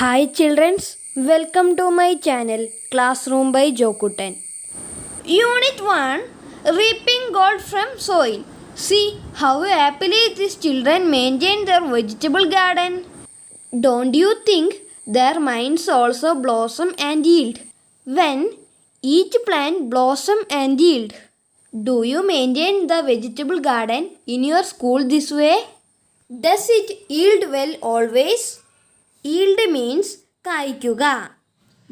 Hi children, welcome to my channel Classroom by Jokutan. Unit 1 Reaping Gold from Soil. See how happily these children maintain their vegetable garden. Don't you think their minds also blossom and yield when each plant blossom and yield? Do you maintain the vegetable garden in your school this way? Does it yield well always? Yield means കായ്ക്കുക,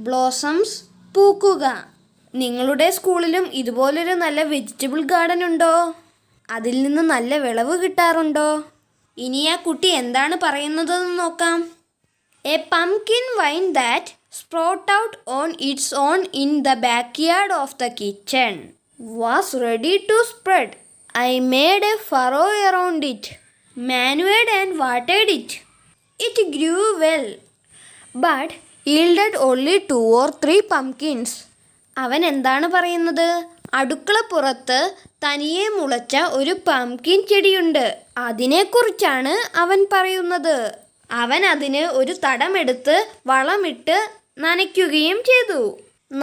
blossoms പൂക്കുക. നിങ്ങളുടെ സ്കൂളിലും ഇതുപോലൊരു നല്ല vegetable garden ഉണ്ടോ? അതിൽ നിന്ന് നല്ല വിളവ് കിട്ടാറുണ്ടോ? ഇനി ആ കുട്ടി എന്താണ് പറയുന്നതെന്ന് നോക്കാം. A pumpkin vine that sprout out on its own in the backyard of the kitchen was ready to spread. I made a furrow around it, manured and വാട്ടേഡ് it. It grew well, but yielded only 2 or 3 pumpkins. അവൻ എന്താണ് പറയുന്നത്? അടുക്കളപ്പുറത്ത് തനിയെ മുളച്ച ഒരു pumpkin ചെടിയുണ്ട്, അതിനെക്കുറിച്ചാണ് അവൻ പറയുന്നത്. അവൻ അതിന് ഒരു തടമെടുത്ത് വളമിട്ട് നനയ്ക്കുകയും ചെയ്തു.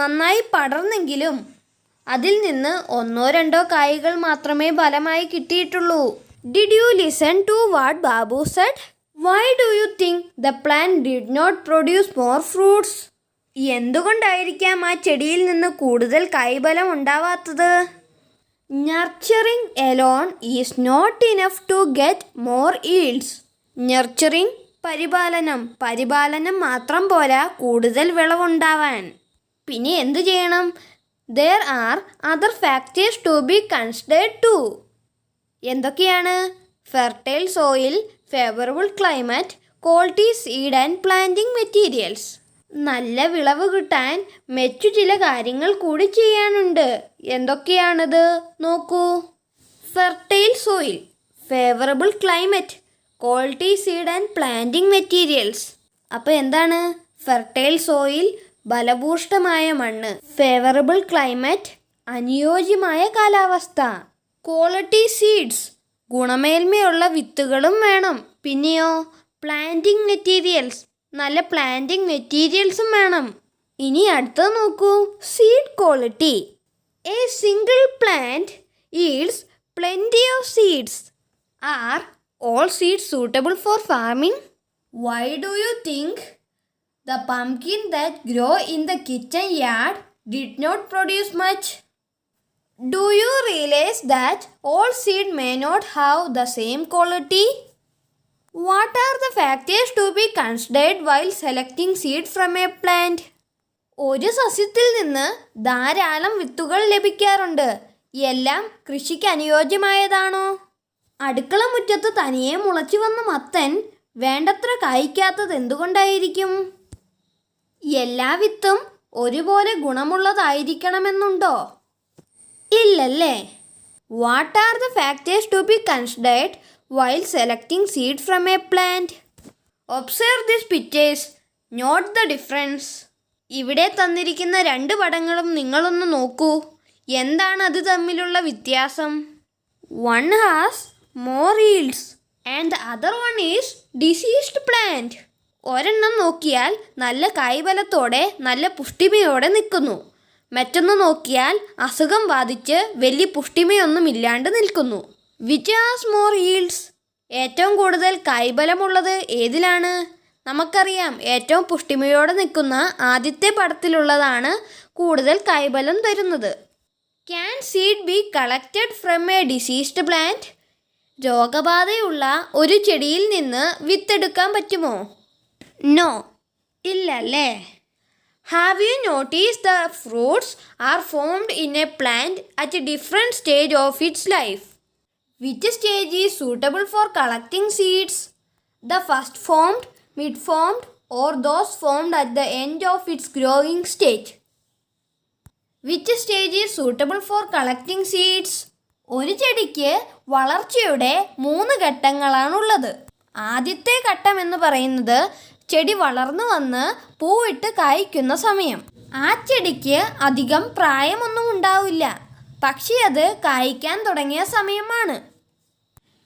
നന്നായി പടർന്നെങ്കിലും അതിൽ നിന്ന് 1-2 കായ്കൾ മാത്രമേ ഫലമായി കിട്ടിയിട്ടുള്ളൂ. Did you listen to what Babu said? Why do you think the plant did not produce more fruits? എന്തുകൊണ്ടായിരിക്കാം ആ ചെടിയിൽ നിന്ന് കൂടുതൽ കായ്ഫലം ഉണ്ടാവാത്തത്? Nurturing alone is not enough to get more yields. Nurturing പരിപാലനം മാത്രം പോരാ കൂടുതൽ വിളവുണ്ടാവാൻ. പിന്നെ എന്തു ചെയ്യണം? There are other factors to be considered too. എന്തൊക്കെയാണ്? Fertile soil, favourable climate, quality seed and planting materials. നല്ല വിളവ് കിട്ടാൻ മറ്റു ചില കാര്യങ്ങൾ കൂടി ചെയ്യാനുണ്ട്. എന്തൊക്കെയാണത്? നോക്കൂ. Fertile soil, favourable climate, quality seed and planting materials. അപ്പോൾ എന്താണ്? ഫെർട്ടൈൽ സോയിൽ ബലഭൂഷ്ടമായ മണ്ണ്, ഫേവറബിൾ ക്ലൈമറ്റ് അനുയോജ്യമായ കാലാവസ്ഥ, ക്വാളിറ്റി സീഡ്സ് ഗുണമേന്മയുള്ള വിത്തുകളും വേണം. പിന്നെയോ പ്ലാന്റിംഗ് മെറ്റീരിയൽസ്, നല്ല പ്ലാന്റിംഗ് മെറ്റീരിയൽസും വേണം. ഇനി അടുത്തത് നോക്കൂ. Seed quality. A single plant yields plenty of seeds. Are all seeds suitable for farming? Why do you think the pumpkin that grow in the kitchen yard did not produce much? Do you realize that all seed may not have the same quality? What are the factors to be considered while selecting seed from a plant? ഒരു സസ്യത്തിൽ നിന്ന് ധാരാളം വിത്തുകൾ ലഭിക്കാറുണ്ട്. എല്ലാം കൃഷിക്ക് അനുയോജ്യമായതാണോ? അടുക്കള മുറ്റത്ത് തനിയെ മുളച്ചു വന്ന മത്തൻ വേണ്ടത്ര കായ്ക്കാത്തത് എന്തുകൊണ്ടായിരിക്കും? എല്ലാ വിത്തും ഒരുപോലെ ഗുണമുള്ളതായിരിക്കണമെന്നുണ്ടോ? ഇല്ലല്ലേ. What are the factors to be considered while selecting seed from a plant? Observe this pictures, note the difference. ഇവിടെ തന്നിരിക്കുന്ന 2 പടങ്ങളും നിങ്ങളൊന്ന് നോക്കൂ. എന്താണ് അത് തമ്മിലുള്ള വ്യത്യാസം? One has more yields and the other one is diseased plant. ഒരെണ്ണം നോക്കിയാൽ നല്ല കായ്ഫലത്തോടെ നല്ല പുഷ്ടിമയോടെ നിൽക്കുന്നു. മറ്റൊന്ന് നോക്കിയാൽ അസുഖം ബാധിച്ച് വലിയ പുഷ്ടിമയൊന്നുമില്ലാണ്ട് നിൽക്കുന്നു. Which has more yields? ഏറ്റവും കൂടുതൽ കായ്ഫലമുള്ളത് ഏതിലാണ്? നമുക്കറിയാം, ഏറ്റവും പുഷ്ടിമയോടെ നിൽക്കുന്ന ആദ്യത്തെ പടത്തിലുള്ളതാണ് കൂടുതൽ കായ്ഫലം തരുന്നത്. Can seed be collected from a diseased plant? രോഗബാധയുള്ള ഒരു ചെടിയിൽ നിന്ന് വിത്തെടുക്കാൻ പറ്റുമോ? നോ, ഇല്ലല്ലേ. Have you noticed the fruits are formed in a plant at a different stage of its life? Which stage is suitable for collecting seeds? The first formed, mid formed, or those formed at the end of its growing stage? Which stage is suitable for collecting seeds? ഒരു ചെടിക്ക് വളർച്ചയുടെ 3 ഘട്ടങ്ങളാണുള്ളത്. ആദ്യത്തെ ഘട്ടം എന്ന് പറയുന്നത് ചെടി വളർന്നു വന്ന് പൂവിട്ട് കായ്ക്കുന്ന സമയം. ആ ചെടിക്ക് അധികം പ്രായമൊന്നും ഉണ്ടാവില്ല, പക്ഷേ അത് കായ്ക്കാൻ തുടങ്ങിയ സമയമാണ്.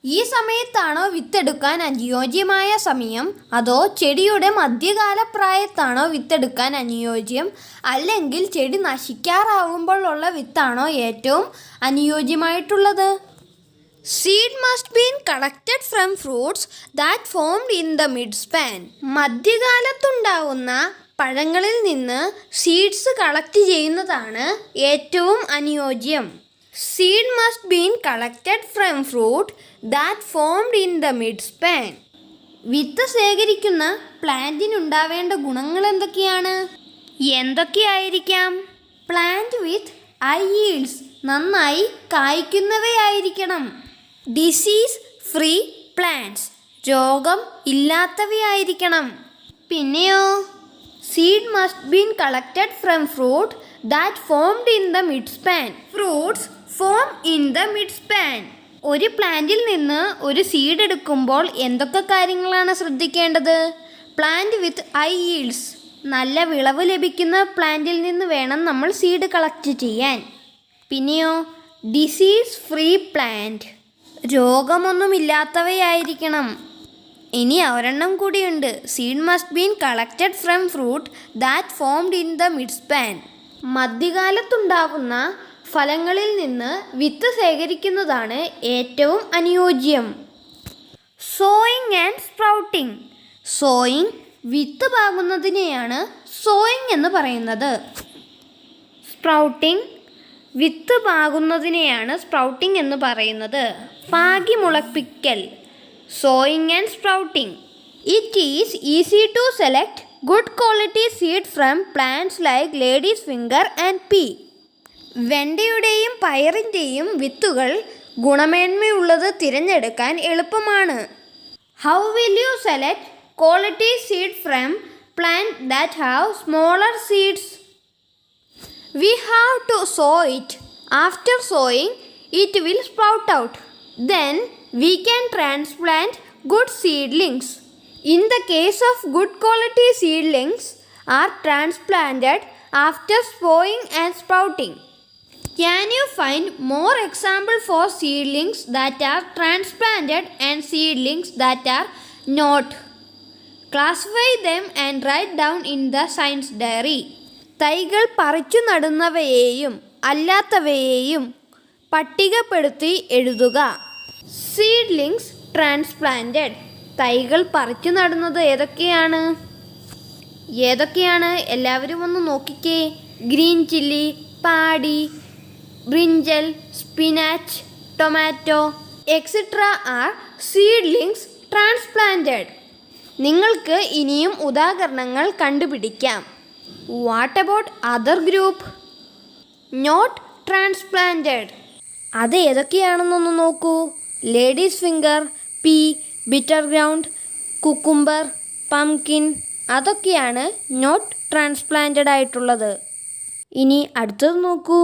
ഈ സമയത്താണോ വിത്തെടുക്കാൻ അനുയോജ്യമായ സമയം, അതോ ചെടിയുടെ മധ്യകാല പ്രായത്താണോ വിത്തെടുക്കാൻ അനുയോജ്യം, അല്ലെങ്കിൽ ചെടി നശിക്കാറാവുമ്പോൾ ഉള്ള വിത്താണോ ഏറ്റവും അനുയോജ്യമായിട്ടുള്ളത്? Seed must be collected from fruits that formed in the midspan. മധ്യകാലത്തുണ്ടാവുന്ന പഴങ്ങളിൽ നിന്ന് സീഡ്സ് കളക്ട് ചെയ്യുന്നതാണ് ഏറ്റവും അനുയോജ്യം. Seed must be collected from fruit that formed in the midspan. വിത്ത് ശേഖരിക്കുന്ന പ്ലാന്റിനുണ്ടാവേണ്ട ഗുണങ്ങൾ എന്തൊക്കെയായിരിക്കാം? പ്ലാന്റ് വിത്ത് ഹൈ yields, നന്നായി കായ്ക്കുന്നവയായിരിക്കണം. ഡിസീസ് ഫ്രീ പ്ലാന്റ്സ്, രോഗം ഇല്ലാത്തവയായിരിക്കണം. പിന്നെയോ seed must been collected from fruit that formed in the midspan. Fruits form in the midspan. ഒരു പ്ലാന്റിൽ നിന്ന് ഒരു സീഡ് എടുക്കുമ്പോൾ എന്തൊക്കെ കാര്യങ്ങളാണ് ശ്രദ്ധിക്കേണ്ടത്? പ്ലാന്റ് വിത്ത് ഹൈ yields, നല്ല വിളവ് ലഭിക്കുന്ന പ്ലാന്റിൽ നിന്ന് വേണം നമ്മൾ സീഡ് കളക്ട് ചെയ്യാൻ. പിന്നെയോ ഡിസീസ് ഫ്രീ പ്ലാന്റ്, രോഗമൊന്നുമില്ലാത്തവയായിരിക്കണം. ഇനി ഒരെണ്ണം കൂടിയുണ്ട്. Seed must been collected from fruit that formed in the midspan. മധ്യകാലത്തുണ്ടാവുന്ന ഫലങ്ങളിൽ നിന്ന് വിത്ത് ശേഖരിക്കുന്നതാണ് ഏറ്റവും അനുയോജ്യം. Sowing and sprouting. സോയിങ്, വിത്ത് പാകുന്നതിനെയാണ് സോയിങ് എന്ന് പറയുന്നത്. സ്പ്രൗട്ടിങ്, വിത്ത് പാകുന്നതിനെയാണ് സ്പ്രൗട്ടിംഗ് എന്ന് പറയുന്നത്. പാകി മുളപ്പിക്കൽ, sowing and sprouting. It is easy to select good quality seed from plants like ladies finger and pea. വെണ്ടയുടെയും പയറിൻ്റെയും വിത്തുകൾ ഗുണമേന്മയുള്ളത് തിരഞ്ഞെടുക്കാൻ എളുപ്പമാണ്. How will you select quality seed from plant that have smaller seeds? We have to sow it. After sowing, it will sprout out. Then we can transplant good seedlings. In the case of good quality seedlings are transplanted after sowing and sprouting. Can you find more examples for seedlings that are transplanted and seedlings that are not? Classify them and write down in the science diary. തൈകൾ പറിച്ചു നടുന്നവയെയും അല്ലാത്തവയെയും പട്ടികപ്പെടുത്തി എഴുതുക. Seedlings transplanted. തൈകൾ പറിച്ചു നടുന്നത് ഏതൊക്കെയാണ്? എല്ലാവരും ഒന്ന് നോക്കിക്കേ. ഗ്രീൻ ചില്ലി, പാടി, brinjal, spinach, tomato etcetera are seedlings transplanted. നിങ്ങൾക്ക് ഇനിയും ഉദാഹരണങ്ങൾ കണ്ടുപിടിക്കാം. What about other group? Not transplanted. അത് ഏതൊക്കെയാണെന്നൊന്ന് നോക്കൂ. Ladies finger, pea, bitter ground, cucumber, pumpkin, അതൊക്കെയാണ് നോട്ട് ട്രാൻസ്പ്ലാന്റഡ് ആയിട്ടുള്ളത്. ഇനി അടുത്തത് നോക്കൂ.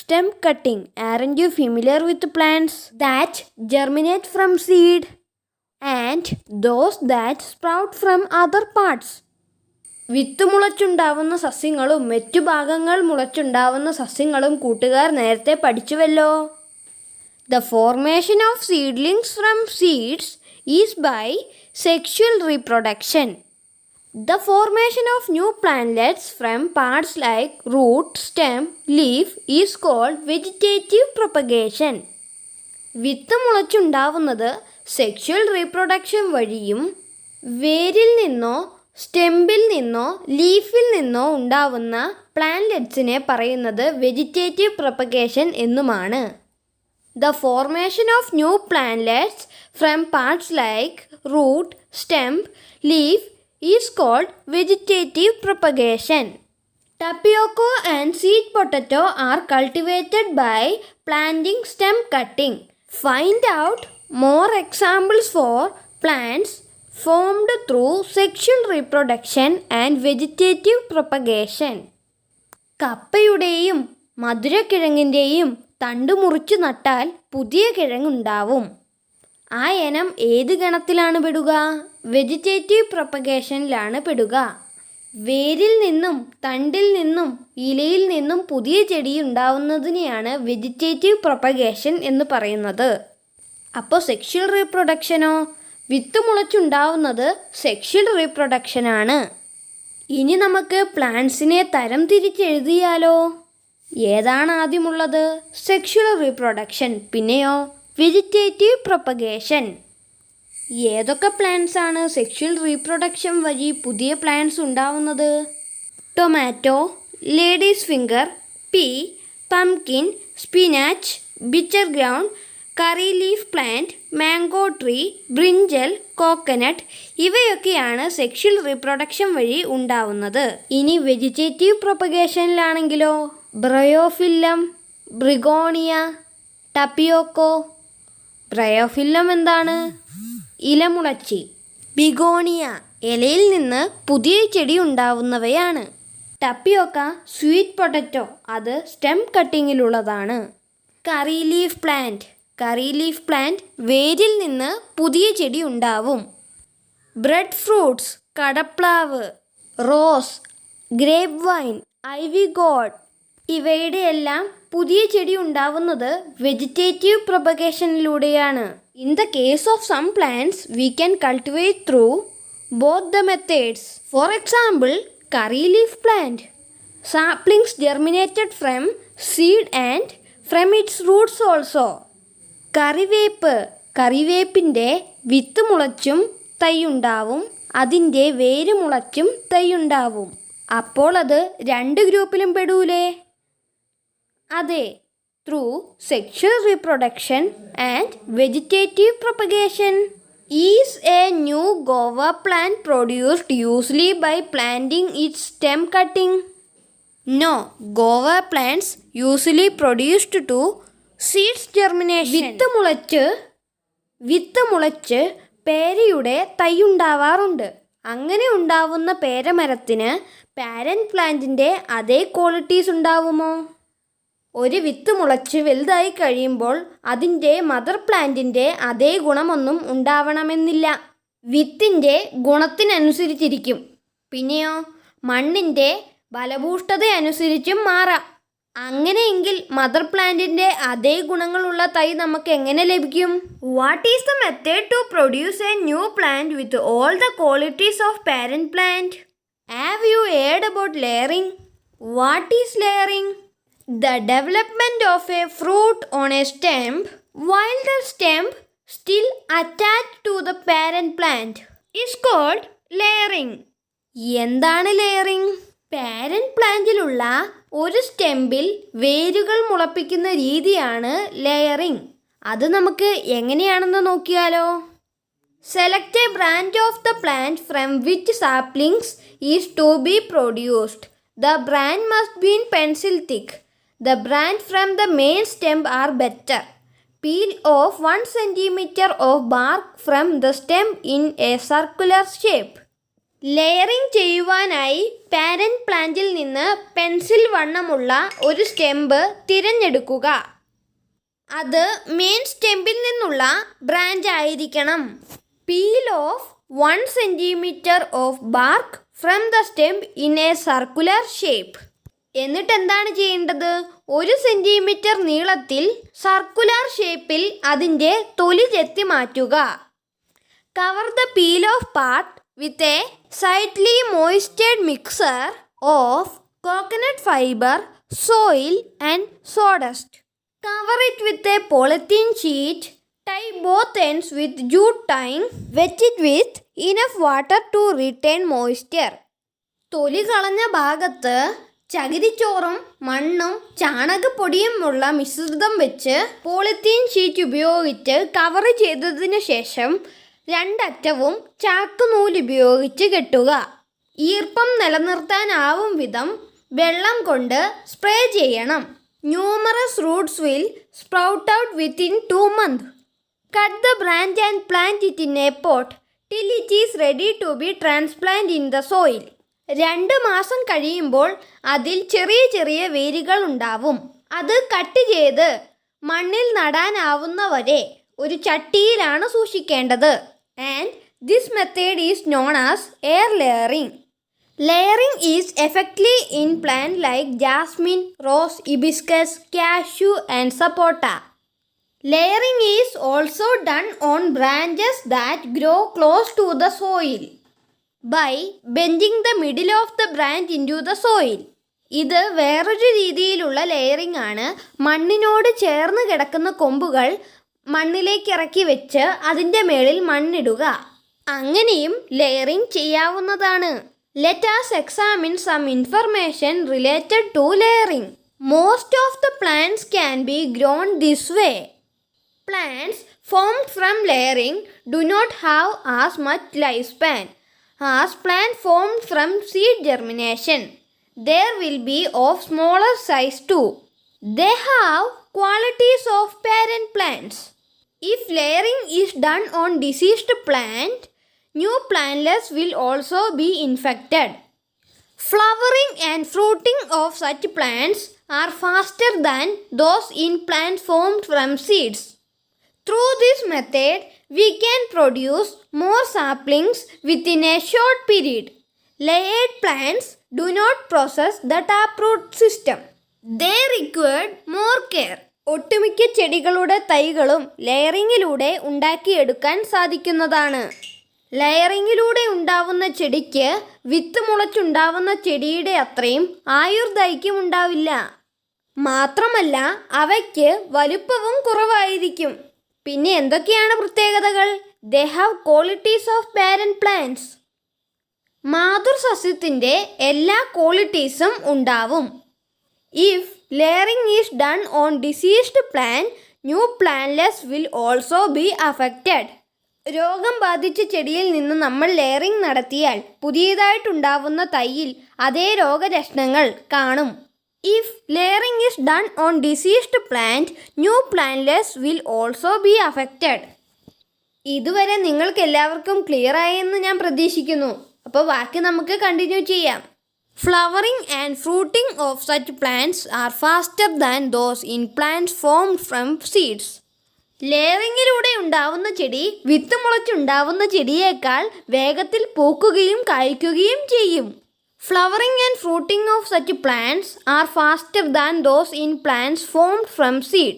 Stem cutting. Aren't you familiar with plants that germinate from seed and those that sprout from other parts? വിത്ത് മുളച്ചുണ്ടാവുന്ന സസ്യങ്ങളും മറ്റു ഭാഗങ്ങൾ മുളച്ചുണ്ടാവുന്ന സസ്യങ്ങളും കൂട്ടുകാർ നേരത്തെ പഠിച്ചുവല്ലോ. The formation of seedlings from seeds is by sexual reproduction. The formation of new plantlets from parts like root, stem, leaf is called vegetative propagation. With മുളച്ചുണ്ടാവുന്നത് sexual reproduction വഴിയും വേരിൽ നിന്നോ സ്റ്റെമ്പിൽ നിന്നോ ലീഫിൽ നിന്നോ ഉണ്ടാവുന്ന പ്ലാന്റ്ലെറ്റ്സിനെ പറയുന്നത് വെജിറ്റേറ്റീവ് പ്രൊപ്പഗേഷൻ എന്നുമാണ്. The formation of new plantlets from parts like root, stem, leaf is called vegetative propagation. Tapioca and sweet potato are cultivated by planting stem cutting. Find out more examples for plants formed through sexual reproduction and vegetative propagation. കപ്പയുടെയും മധുരക്കിഴങ്ങിൻ്റെയും തണ്ട് മുറിച്ചു നട്ടാൽ പുതിയ കിഴങ്ങുണ്ടാവും. ആ ഇനം ഏത് ഗണത്തിലാണ് പെടുക? Vegetative പ്രൊപ്പഗേഷനിലാണ് പെടുക. വേരിൽ നിന്നും തണ്ടിൽ നിന്നും ഇലയിൽ നിന്നും പുതിയ ചെടി ഉണ്ടാവുന്നതിനെയാണ് വെജിറ്റേറ്റീവ് പ്രൊപ്പഗേഷൻ എന്ന് പറയുന്നത്. അപ്പോൾ സെക്ഷൽ റീപ്രൊഡക്ഷനോ? വിത്ത് മുളച്ചുണ്ടാവുന്നത് സെക്ഷൽ റീപ്രൊഡക്ഷനാണ്. ഇനി നമുക്ക് പ്ലാന്റ്സിനെ തരം തിരിച്ചെഴുതിയാലോ? ഏതാണ് ആദ്യമുള്ളത്? Sexual reproduction. പിന്നെയോ വെജിറ്റേറ്റീവ് പ്രൊപ്പഗേഷൻ. ഏതൊക്കെ പ്ലാന്റ്സ് ആണ് സെക്ഷൽ റീപ്രൊഡക്ഷൻ വഴി പുതിയ പ്ലാന്റ്സ് ഉണ്ടാവുന്നത്? Tomato, ladies finger, pea, pumpkin, spinach, bitter ground, curry leaf plant, mango tree, brinjal, coconut ഇവയൊക്കെയാണ് സെക്ഷൽ റീപ്രൊഡക്ഷൻ വഴി ഉണ്ടാവുന്നത്. ഇനി വെജിറ്റേറ്റീവ് പ്രൊപ്പഗേഷനിലാണെങ്കിലോ? Bryophyllum, begonia, tapioca. ബ്രയോഫില്ലം എന്താണ്? ഇലമുളച്ചി. ബിഗോണിയ ഇലയിൽ നിന്ന് പുതിയ ചെടി ഉണ്ടാവുന്നവയാണ്. ടപ്പിയോക്ക സ്വീറ്റ് പൊട്ടറ്റോ, അത് സ്റ്റെം കട്ടിങ്ങിലുള്ളതാണ്. കറി ലീഫ് പ്ലാന്റ് വേരിൽ നിന്ന് പുതിയ ചെടി ഉണ്ടാവും. Bread fruits, കടപ്ലാവ്, rose, grape vine, ivy gourd ഇവയുടെ എല്ലാം പുതിയ ചെടി ഉണ്ടാവുന്നത് വെജിറ്റേറ്റീവ് പ്രൊപ്പഗേഷനിലൂടെയാണ്. In the case of some plants we can cultivate through both the methods. For example, curry leaf plant. Saplings germinated from seed and from its roots also. കറിവേപ്പിൻ്റെ വിത്ത് മുളച്ചും തൈയുണ്ടാവും, അതിൻ്റെ വേര് മുളച്ചും തൈയുണ്ടാവും. അപ്പോൾ അത് രണ്ട് ഗ്രൂപ്പിലും പെടൂലേ? അതെ, through sexual reproduction and vegetative propagation. Is a new guava plant produced usually by planting its stem cutting? No, guava plants usually produced to seeds germination. വിത്ത് മുളച്ച് പേരയുടെ തൈയുണ്ടാവാറുണ്ട്. അങ്ങനെ ഉണ്ടാവുന്ന പേരമരത്തിന് പാരന്റ് പ്ലാന്റിൻ്റെ അതേ ക്വാളിറ്റീസ് ഉണ്ടാവുമോ? ഒരു വിത്ത് മുളച്ച് വലുതായി കഴിയുമ്പോൾ അതിൻ്റെ മദർ പ്ലാന്റിൻ്റെ അതേ ഗുണമൊന്നും ഉണ്ടാവണമെന്നില്ല. വിത്തിൻ്റെ ഗുണത്തിനനുസരിച്ചിരിക്കും. പിന്നെയോ മണ്ണിൻ്റെ ഫലഭൂഷ്ഠതയനുസരിച്ചും മാറാം. അങ്ങനെയെങ്കിൽ മദർ പ്ലാന്റിൻ്റെ അതേ ഗുണങ്ങളുള്ള തൈ നമുക്ക് എങ്ങനെ ലഭിക്കും? What is the method to produce a new plant with all the qualities of parent plant? Have you heard about layering? What is layering? The development of a fruit on a stem while the stem still attached to the parent plant is called layering. എന്താണ് layering? Parent പ്ലാന്റിലുള്ള ഒരു സ്റ്റെമ്പിൽ വേരുകൾ മുളപ്പിക്കുന്ന രീതിയാണ് layering. അത് നമുക്ക് എങ്ങനെയാണെന്ന് നോക്കിയാലോ? Select a branch of the plant from which saplings is to be produced. The branch must be in pencil thick. The branch from the main stem are better. Peel off 1 cm of bark from the stem in a circular shape. Layering ചെയ്യുവാനായി parent പ്ലാന്റിൽ നിന്ന് pencil വണ്ണമുള്ള ഒരു stem തിരഞ്ഞെടുക്കുക. അത് main സ്റ്റെമ്പിൽ നിന്നുള്ള branch ആയിരിക്കണം. Peel off 1 cm of bark from the stem in a circular shape. എന്നിട്ട് എന്താണ് ചെയ്യേണ്ടത്? 1 സെൻറ്റിമീറ്റർ നീളത്തിൽ സർക്കുലർ ഷേപ്പിൽ അതിൻ്റെ തൊലി ചെത്തി മാറ്റുക. Cover the peel off part with a slightly moistened mixer of coconut fibre, soil and sawdust. Cover it with a polythene sheet. Tie both ends with jute tying. Wet it with enough water to retain moisture. തൊലി കളഞ്ഞ ഭാഗത്ത് ചകിരിച്ചോറും മണ്ണും ചാണകപ്പൊടിയും ഉള്ള മിശ്രിതം വെച്ച് polythene sheet ഉപയോഗിച്ച് cover ചെയ്തതിനു ശേഷം രണ്ടറ്റവും ചാക്കുനൂല് ഉപയോഗിച്ച് കെട്ടുക. ഈർപ്പം നിലനിർത്താനാവും വിധം വെള്ളം കൊണ്ട് സ്പ്രേ ചെയ്യണം. Numerous roots will sprout out within 2 months. Cut the branch and plant it in a pot till it is ready to be transplanted in the soil. 2 മാസം കഴിയുമ്പോൾ അതിൽ ചെറിയ ചെറിയ വേരുകൾ ഉണ്ടാവും. അത് കട്ട് ചെയ്ത് മണ്ണിൽ നടാനാവുന്നവരെ ഒരു ചട്ടിയിലാണ് സൂക്ഷിക്കേണ്ടത്. And this method is known as air layering. Layering is effectively in plants like jasmine, rose, hibiscus, cashew and sapota. Layering is also done on branches that grow close to the soil by bending the middle of the branch into the soil. ഇത് വേറൊരു രീതിയിലുള്ള layering ആണ്. മണ്ണിനോട് ചേർന്ന് കിടക്കുന്ന കൊമ്പുകൾ മണ്ണിലേക്ക് ഇറക്കി വെച്ച് അതിൻ്റെ മേളിൽ മണ്ണിടുക. അങ്ങനെയും ലെയറിംഗ് ചെയ്യാവുന്നതാണ്. Let us examine some information related to layering. Most of the plants can be grown this way. Plants formed from layering do not have as much lifespan as plants formed from seed germination. There will be of smaller size too. They have qualities of parent plants. If layering is done on diseased plant, new plantlets will also be infected. Flowering and fruiting of such plants are faster than those in plants formed from seeds. Through this method, we can produce more saplings within a short period. Layered plants do not possess the taproot system. They require more care. ഒട്ടുമിക്ക ചെടികളുടെ തൈകളും ലെയറിങ്ങിലൂടെ ഉണ്ടാക്കിയെടുക്കാൻ സാധിക്കുന്നതാണ്. ലെയറിങ്ങിലൂടെ ഉണ്ടാവുന്ന ചെടിക്ക് വിത്ത് മുളച്ചുണ്ടാവുന്ന ചെടിയുടെ അത്രയും ആയുർദൈർഘ്യം ഉണ്ടാവില്ല. മാത്രമല്ല അവയ്ക്ക് വലുപ്പവും കുറവായിരിക്കും. പിന്നെ എന്തൊക്കെയാണ് പ്രത്യേകതകൾ? They have qualities of parent plants. മാതൃസസ്യത്തിൻ്റെ എല്ലാ ക്വാളിറ്റീസും ഉണ്ടാവും. If layering is done on diseased plant, new plantlets will also be affected. രോഗം ബാധിച്ച ചെടിയിൽ നിന്ന് നമ്മൾ ലെയറിംഗ് നടത്തിയാൽ പുതിയതായിട്ടുണ്ടാവുന്ന തൈയിൽ അതേ രോഗലക്ഷണങ്ങൾ കാണും. If layering is done on diseased plant, new plantlets will also be affected. ഇതുവരെ നിങ്ങൾക്ക് എല്ലാവർക്കും ക്ലിയർ ആയെന്ന് ഞാൻ പ്രതീക്ഷിക്കുന്നു. അപ്പോൾ ബാക്കി നമുക്ക് കണ്ടിന്യൂ ചെയ്യാം. Flowering and fruiting of such plants are faster than those in plants formed from seeds. ലെയറിങ്ങിലൂടെ ഉണ്ടാവുന്ന ചെടി വിത്ത് മുളച്ചുണ്ടാവുന്ന ചെടിയേക്കാൾ വേഗത്തിൽ പൂക്കുകയും കായ്ക്കുകയും ചെയ്യും. Flowering and fruiting of such plants are faster than those in plants formed from seed.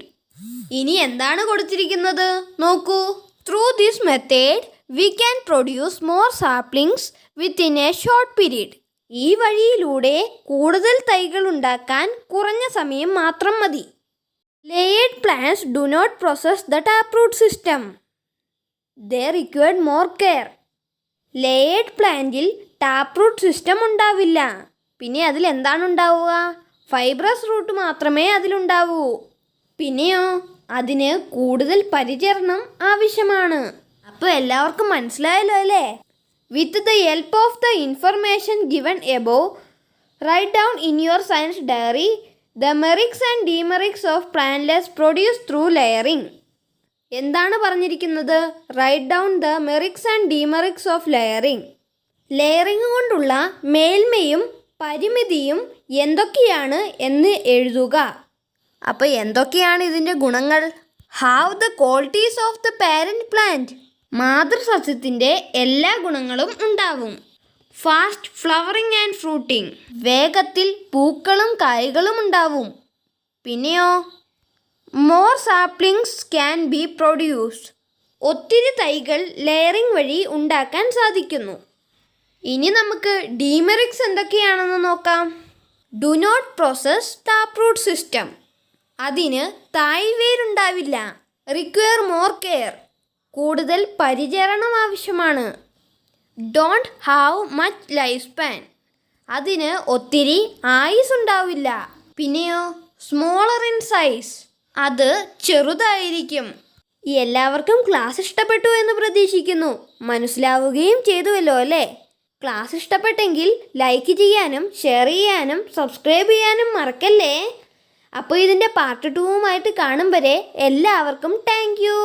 ഇനി എന്താണ് കൊടുത്തിരിക്കുന്നത് നോക്കൂ. Through this method, we can produce more saplings within a short period. ഈ വഴിയിലൂടെ കൂടുതൽ തൈകൾ ഉണ്ടാക്കാൻ കുറഞ്ഞ സമയം മാത്രം മതി. Layered plants do not possess the taproot system. They require more care. Layered പ്ലാന്റിൽ ടാപ്രൂട്ട് സിസ്റ്റം ഉണ്ടാവില്ല. പിന്നെ അതിൽ എന്താണ് ഉണ്ടാവുക? ഫൈബ്രസ് റൂട്ട് മാത്രമേ അതിലുണ്ടാവൂ. പിന്നെയോ അതിന് കൂടുതൽ പരിചരണം ആവശ്യമാണ്. അപ്പോൾ എല്ലാവർക്കും മനസ്സിലായല്ലോ അല്ലേ? With the help of the information given above, write down in your science diary the merits and demerits of plantlets produced through layering. എന്താണ് പറഞ്ഞിരിക്കുന്നത്? Write down the merits and demerits of layering. Layering കൊണ്ടുള്ള മേന്മയും പരിമിതിയും എന്തൊക്കെയാണ് എന്ന് എഴുതുക. അപ്പോൾ എന്തൊക്കെയാണ് ഇതിൻ്റെ ഗുണങ്ങൾ? Have the qualities of the parent plant. മാതൃസസ്യത്തിൻ്റെ എല്ലാ ഗുണങ്ങളും ഉണ്ടാവും. Fast flowering and fruiting. വേഗത്തിൽ പൂക്കളും കായ്കളും ഉണ്ടാവും. പിന്നെയോ more saplings can be produced. ഒത്തിരി തൈകൾ ലെയറിംഗ് വഴി ഉണ്ടാക്കാൻ സാധിക്കുന്നു. ഇനി നമുക്ക് ഡീമെറിറ്റ്സ് എന്തൊക്കെയാണെന്ന് നോക്കാം. Do not process taproot system. അതിന് തായ്വേരുണ്ടാവില്ല. Require more care. കൂടുതൽ പരിചരണം ആവശ്യമാണ്. Don't have much life span. അതിന് ഒത്തിരി ആയുസ് ഉണ്ടാവില്ല. പിന്നെയോ സ്മോളർ ഇൻ സൈസ്. അത് ചെറുതായിരിക്കും. എല്ലാവർക്കും ക്ലാസ് ഇഷ്ടപ്പെട്ടു എന്ന് പ്രതീക്ഷിക്കുന്നു. മനസ്സിലാവുകയും ചെയ്തുവല്ലോ അല്ലേ? ക്ലാസ് ഇഷ്ടപ്പെട്ടെങ്കിൽ ലൈക്ക് ചെയ്യാനും ഷെയർ ചെയ്യാനും സബ്സ്ക്രൈബ് ചെയ്യാനും മറക്കല്ലേ. അപ്പോൾ ഇതിൻ്റെ പാർട്ട് 2 കാണും വരെ എല്ലാവർക്കും താങ്ക് യു.